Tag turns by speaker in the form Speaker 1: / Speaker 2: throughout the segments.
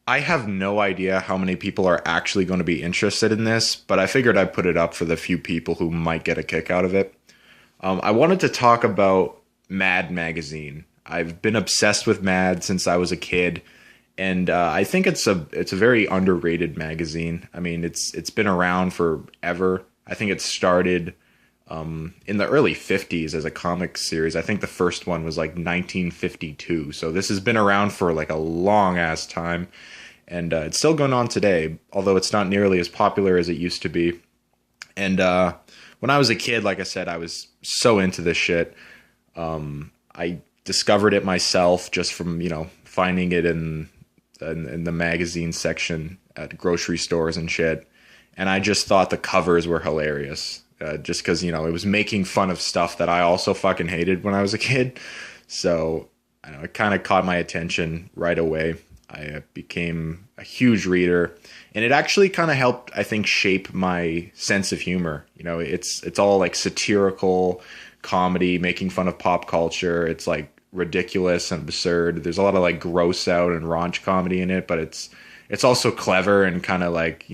Speaker 1: I have no idea how many people are actually going to be interested in this, but I figured I'd put it up for the few people who might get a kick out of it. I wanted to talk about Mad magazine. I've been obsessed with Mad since I was a kid, and I think it's a very underrated magazine. I mean, it's been around forever. I think it started in the early 50s as a comic series. I think the first one was like 1952. So this has been around for like a long ass time. And it's still going on today, although it's not nearly as popular as it used to be. And when I was a kid, like I said, I was so into this shit. I discovered it myself just from, finding it in the magazine section at grocery stores and shit. And I just thought the covers were hilarious. Just because, it was making fun of stuff that I also fucking hated when I was a kid. So, I don't know, it kind of caught my attention right away. I became a huge reader. And it actually kind of helped, I think, shape my sense of humor. It's all like satirical comedy, making fun of pop culture. It's like ridiculous and absurd. There's a lot of like gross out and raunch comedy in it, but it's also clever and kind of like,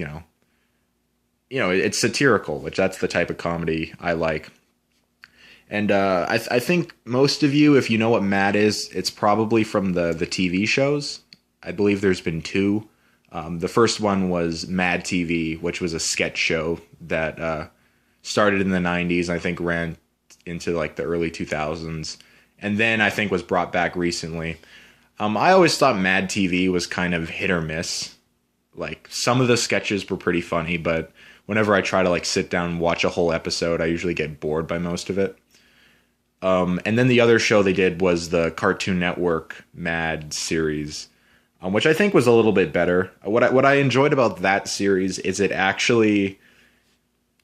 Speaker 1: it's satirical, which that's the type of comedy I like. And I think most of you, if you know what Mad is, it's probably from the TV shows. I believe there's been two. The first one was Madtv, which was a sketch show that started in the 90s, I think ran into like the early 2000s. And then I think was brought back recently. I always thought Madtv was kind of hit or miss. Like some of the sketches were pretty funny, but whenever I try to like sit down and watch a whole episode, I usually get bored by most of it. And then the other show they did was the Cartoon Network Mad series, which I think was a little bit better. What I enjoyed about that series is it actually,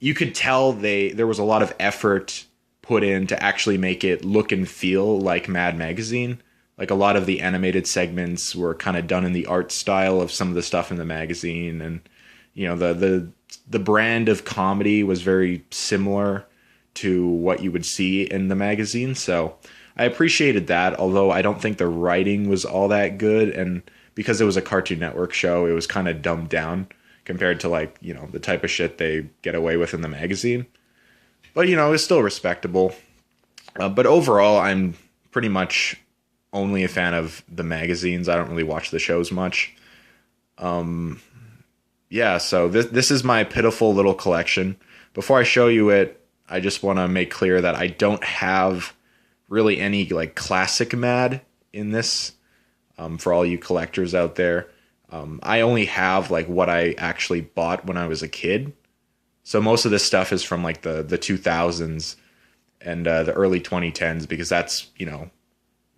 Speaker 1: you could tell there was a lot of effort put in to actually make it look and feel like Mad magazine. Like a lot of the animated segments were kind of done in the art style of some of the stuff in the magazine, and the brand of comedy was very similar to what you would see in the magazine. So I appreciated that, although I don't think the writing was all that good. And because it was a Cartoon Network show, it was kind of dumbed down compared to like, the type of shit they get away with in the magazine. But, it's still respectable. But overall, I'm pretty much only a fan of the magazines. I don't really watch the shows much. Yeah, so this is my pitiful little collection. Before I show you it, I just want to make clear that I don't have really any like classic Mad in this. For all you collectors out there, I only have like what I actually bought when I was a kid. So most of this stuff is from like the 2000s and the early 2010s, because that's,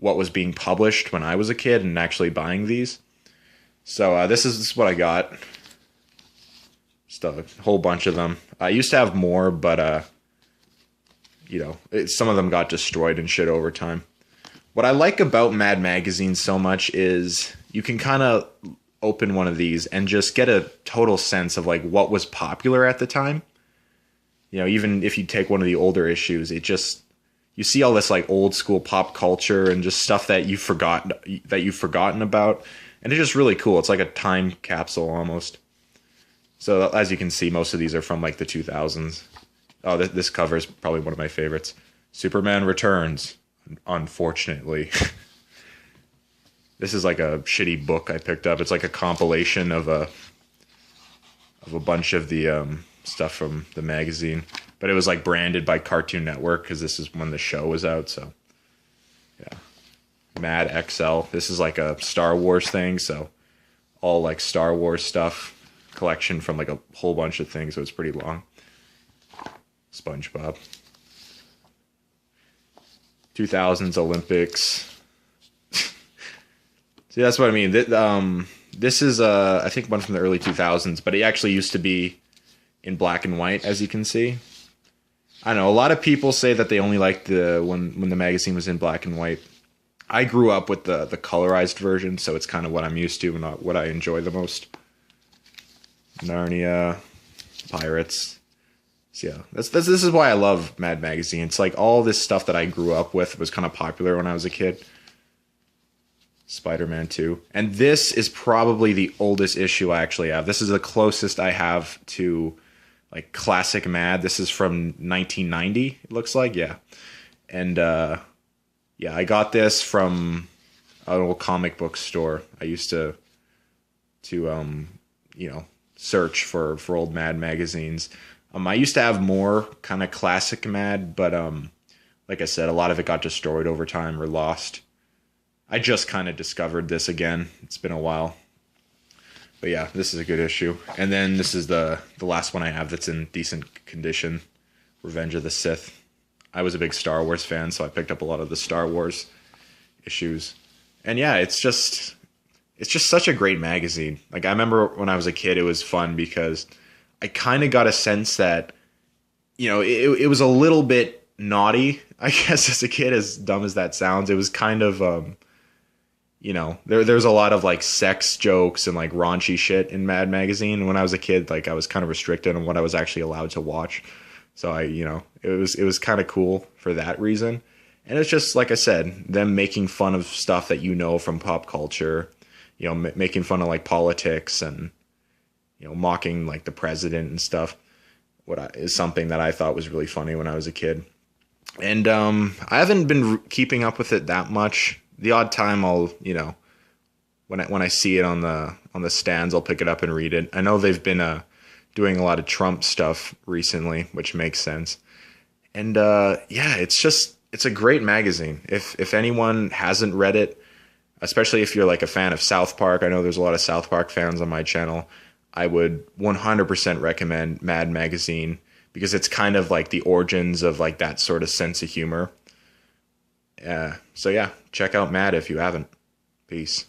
Speaker 1: what was being published when I was a kid and actually buying these. So this is what I got. Just a whole bunch of them. I used to have more, but, some of them got destroyed and shit over time. What I like about Mad Magazine so much is you can kind of open one of these and just get a total sense of like what was popular at the time. Even if you take one of the older issues, you see all this like old school pop culture and just stuff that you've forgotten about. And it's just really cool. It's like a time capsule almost. So as you can see, most of these are from like the 2000s. Oh, this cover is probably one of my favorites. Superman Returns, unfortunately. This is like a shitty book I picked up. It's like a compilation of a bunch of the stuff from the magazine. But it was like branded by Cartoon Network because this is when the show was out. So, yeah. Mad XL. This is like a Star Wars thing. So, all like Star Wars stuff. Collection from like a whole bunch of things. So, it's pretty long. SpongeBob. 2000s Olympics. See, that's what I mean. This is, I think, one from the early 2000s, but it actually used to be in black and white, as you can see. I don't know. A lot of people say that they only liked when the magazine was in black and white. I grew up with the colorized version, so it's kind of what I'm used to and not what I enjoy the most. Narnia, Pirates. So yeah, this is why I love Mad Magazine. It's like all this stuff that I grew up with was kind of popular when I was a kid. Spider-Man 2. And this is probably the oldest issue I actually have. This is the closest I have to like classic Mad. This is from 1990, it looks like. Yeah. And yeah, I got this from a little comic book store. I used to you know, search for old Mad magazines. I used to have more kind of classic Mad, but like I said, a lot of it got destroyed over time or lost. I just kind of discovered this again. It's been a while. But yeah, this is a good issue. And then this is the last one I have that's in decent condition. Revenge of the Sith. I was a big Star Wars fan, so I picked up a lot of the Star Wars issues. And yeah, it's just such a great magazine. Like, I remember when I was a kid, it was fun because I kind of got a sense that, you know, it was a little bit naughty, I guess, as a kid, as dumb as that sounds. It was kind of, you know, there's a lot of like sex jokes and like raunchy shit in Mad Magazine. When I was a kid, like, I was kind of restricted on what I was actually allowed to watch. So you know, it was kind of cool for that reason. And it's just, like I said, them making fun of stuff that you know from pop culture, you know, making fun of like politics and, you know, mocking like the president and stuff. Is something that I thought was really funny when I was a kid. And I haven't been keeping up with it that much. The odd time I'll, you know, when I see it on the stands, I'll pick it up and read it. I know they've been doing a lot of Trump stuff recently, which makes sense. And yeah, it's a great magazine. If anyone hasn't read it, especially if you're like a fan of South Park, I know there's a lot of South Park fans on my channel, I would 100% recommend Mad Magazine because it's kind of like the origins of like that sort of sense of humor. So yeah, check out Mad if you haven't. Peace.